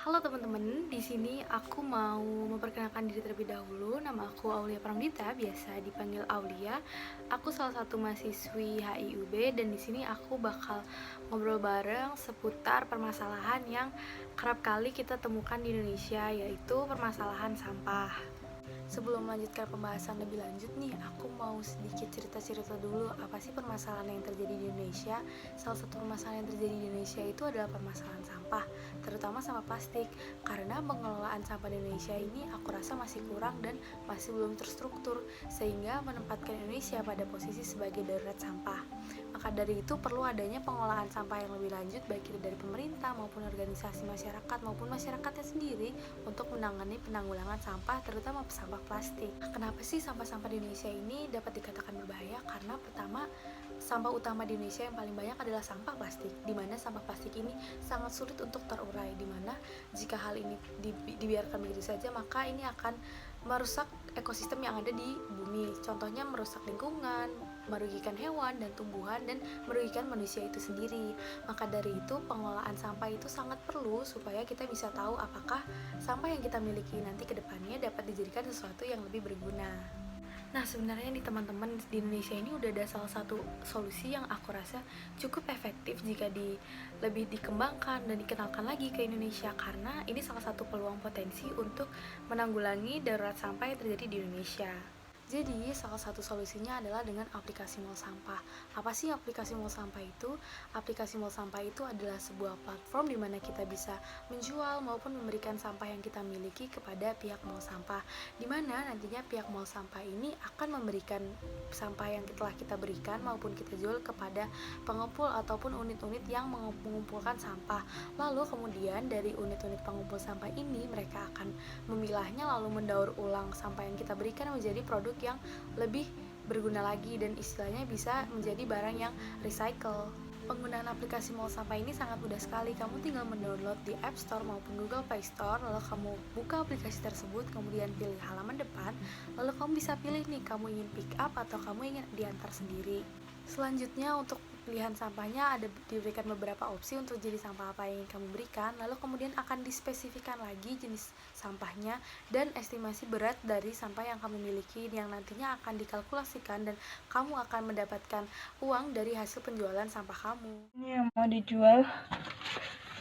Halo teman-teman, di sini aku mau memperkenalkan diri terlebih dahulu. Nama aku Aulia Pramdita, biasa dipanggil Aulia. Aku salah satu mahasiswi HIUB dan di sini aku bakal ngobrol bareng seputar permasalahan yang kerap kali kita temukan di Indonesia, yaitu permasalahan sampah. Sebelum melanjutkan pembahasan lebih lanjut nih, aku mau sedikit cerita-cerita dulu apa sih permasalahan yang terjadi di Indonesia. Salah satu permasalahan yang terjadi di Indonesia itu adalah permasalahan sampah, terutama sampah plastik. Karena pengelolaan sampah di Indonesia ini aku rasa masih kurang dan masih belum terstruktur, sehingga menempatkan Indonesia pada posisi sebagai darurat sampah. Maka dari itu perlu adanya pengolahan sampah yang lebih lanjut, baik itu dari pemerintah maupun organisasi masyarakat maupun masyarakatnya sendiri untuk menangani penanggulangan sampah, terutama sampah plastik. Kenapa sih sampah-sampah di Indonesia ini dapat dikatakan berbahaya? Karena pertama, sampah utama di Indonesia yang paling banyak adalah sampah plastik, di mana sampah plastik ini sangat sulit untuk terurai, di mana jika hal ini dibiarkan begitu saja, maka ini akan merusak ekosistem yang ada di bumi. Contohnya merusak lingkungan, merugikan hewan dan tumbuhan, dan merugikan manusia itu sendiri. Maka dari itu pengelolaan sampah itu sangat perlu supaya kita bisa tahu apakah sampah yang kita miliki nanti ke depannya dapat dijadikan sesuatu yang lebih berguna. Nah, sebenarnya nih teman-teman, di Indonesia ini udah ada salah satu solusi yang aku rasa cukup efektif jika lebih dikembangkan dan dikenalkan lagi ke Indonesia, karena ini salah satu peluang potensi untuk menanggulangi darurat sampah yang terjadi di Indonesia. Jadi, salah satu solusinya adalah dengan aplikasi Mall Sampah. Apa sih aplikasi Mall Sampah itu? Aplikasi Mall Sampah itu adalah sebuah platform di mana kita bisa menjual maupun memberikan sampah yang kita miliki kepada pihak Mall Sampah. Di mana nantinya pihak Mall Sampah ini akan memberikan sampah yang telah kita berikan maupun kita jual kepada pengumpul ataupun unit-unit yang mengumpulkan sampah. Lalu kemudian dari unit-unit pengumpul sampah ini mereka akan memilahnya lalu mendaur ulang sampah yang kita berikan menjadi produk yang lebih berguna lagi dan istilahnya bisa menjadi barang yang recycle. Penggunaan aplikasi Mall Sampah ini sangat mudah sekali. Kamu tinggal mendownload di App Store maupun Google Play Store, lalu kamu buka aplikasi tersebut, kemudian pilih halaman depan, lalu kamu bisa pilih nih, kamu ingin pick up atau kamu ingin diantar sendiri. Selanjutnya untuk pilihan sampahnya diberikan beberapa opsi untuk jenis sampah apa yang ingin kamu berikan, lalu kemudian akan dispesifikan lagi jenis sampahnya dan estimasi berat dari sampah yang kamu miliki yang nantinya akan dikalkulasikan dan kamu akan mendapatkan uang dari hasil penjualan sampah kamu. Ini yang mau dijual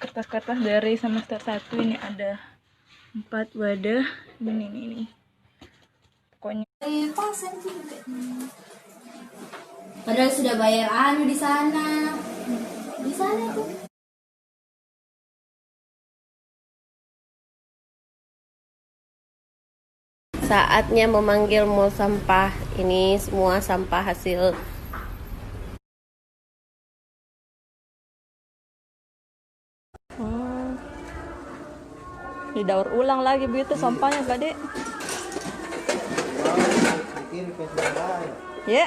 kertas-kertas dari semester 1, ini ada 4 wadah. Ini pokoknya Padahal sudah bayar di sana. Di sana tuh. Saatnya memanggil mall sampah. Ini semua sampah hasil didaur ulang lagi begitu sampahnya, Kak Dek. Ya.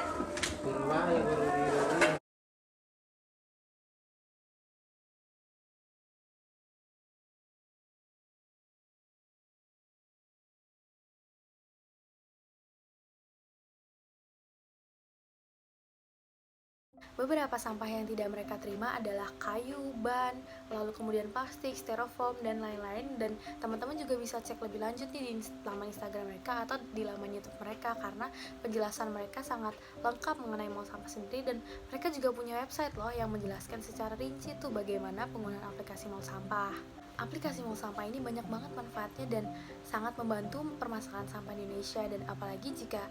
Beberapa sampah yang tidak mereka terima adalah kayu, ban, lalu kemudian plastik, styrofoam, dan lain-lain. Dan teman-teman juga bisa cek lebih lanjut nih di laman Instagram mereka atau di laman YouTube mereka, karena penjelasan mereka sangat lengkap mengenai Mall Sampah sendiri. Dan mereka juga punya website loh yang menjelaskan secara rinci tuh bagaimana penggunaan aplikasi Mall Sampah. Aplikasi Mall Sampah ini banyak banget manfaatnya dan sangat membantu permasalahan sampah di Indonesia. Dan apalagi jika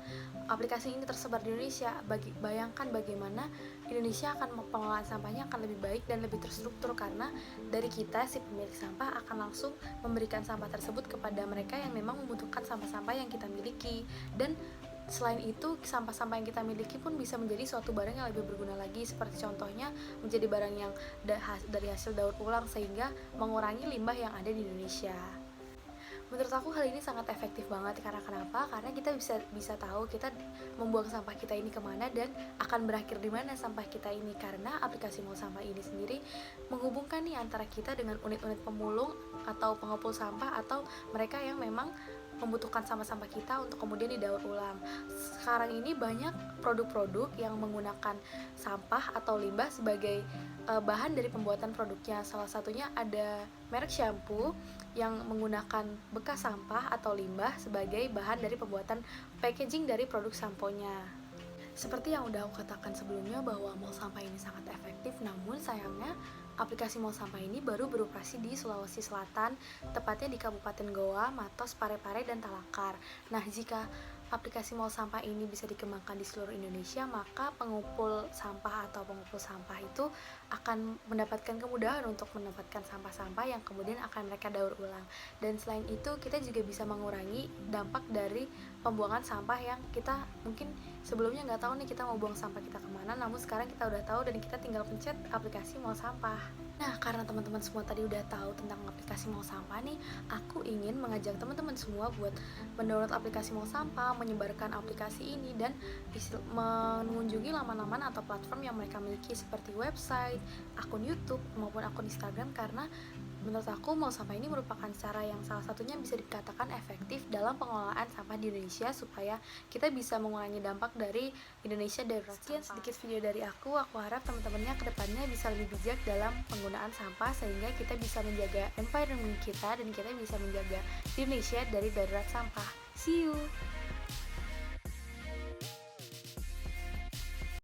aplikasi ini tersebar di Indonesia, bayangkan bagaimana Indonesia pengelolaan sampahnya akan lebih baik dan lebih terstruktur, karena dari kita si pemilik sampah akan langsung memberikan sampah tersebut kepada mereka yang memang membutuhkan sampah-sampah yang kita miliki. Dan selain itu, sampah-sampah yang kita miliki pun bisa menjadi suatu barang yang lebih berguna lagi, seperti contohnya menjadi barang yang dari hasil daur ulang, sehingga mengurangi limbah yang ada di Indonesia. Menurut aku hal ini sangat efektif banget. Karena kenapa? Karena kita bisa tahu kita membuang sampah kita ini kemana dan akan berakhir di mana sampah kita ini. Karena aplikasi Mall Sampah ini sendiri menghubungkan nih antara kita dengan unit-unit pemulung atau pengumpul sampah atau mereka yang memang membutuhkan sampah-sampah kita untuk kemudian didaur ulang. Sekarang ini banyak produk-produk yang menggunakan sampah atau limbah sebagai bahan dari pembuatan produknya. Salah satunya ada merek shampoo yang menggunakan bekas sampah atau limbah sebagai bahan dari pembuatan packaging dari produk samponya. Seperti yang udah aku katakan sebelumnya bahwa mall sampah ini sangat efektif, namun sayangnya aplikasi mall sampah ini baru beroperasi di Sulawesi Selatan, tepatnya di Kabupaten Goa, Matos, Parepare, dan Tarakan. Nah, jika aplikasi mall sampah ini bisa dikembangkan di seluruh Indonesia, maka pengumpul sampah atau pengumpul sampah itu akan mendapatkan kemudahan untuk mendapatkan sampah-sampah yang kemudian akan mereka daur ulang. Dan selain itu, kita juga bisa mengurangi dampak dari pembuangan sampah yang kita mungkin sebelumnya nggak tahu nih kita mau buang sampah kita kemana, namun sekarang kita udah tahu dan kita tinggal pencet aplikasi mall sampah. Nah, karena teman-teman semua tadi udah tahu tentang aplikasi mall sampah nih, aku ingin mengajak teman-teman semua buat mendownload aplikasi mall sampah, menyebarkan aplikasi ini, dan mengunjungi laman-laman atau platform yang mereka miliki seperti website, akun YouTube, maupun akun Instagram, karena menurut aku mall sampah ini merupakan cara yang salah satunya bisa dikatakan efektif dalam pengelolaan sampah di Indonesia supaya kita bisa mengurangi dampak dari Indonesia darurat sampah. Sekian sedikit video dari aku harap teman-temannya kedepannya bisa lebih bijak dalam penggunaan sampah sehingga kita bisa menjaga environment kita dan kita bisa menjaga Indonesia dari darurat sampah. See you!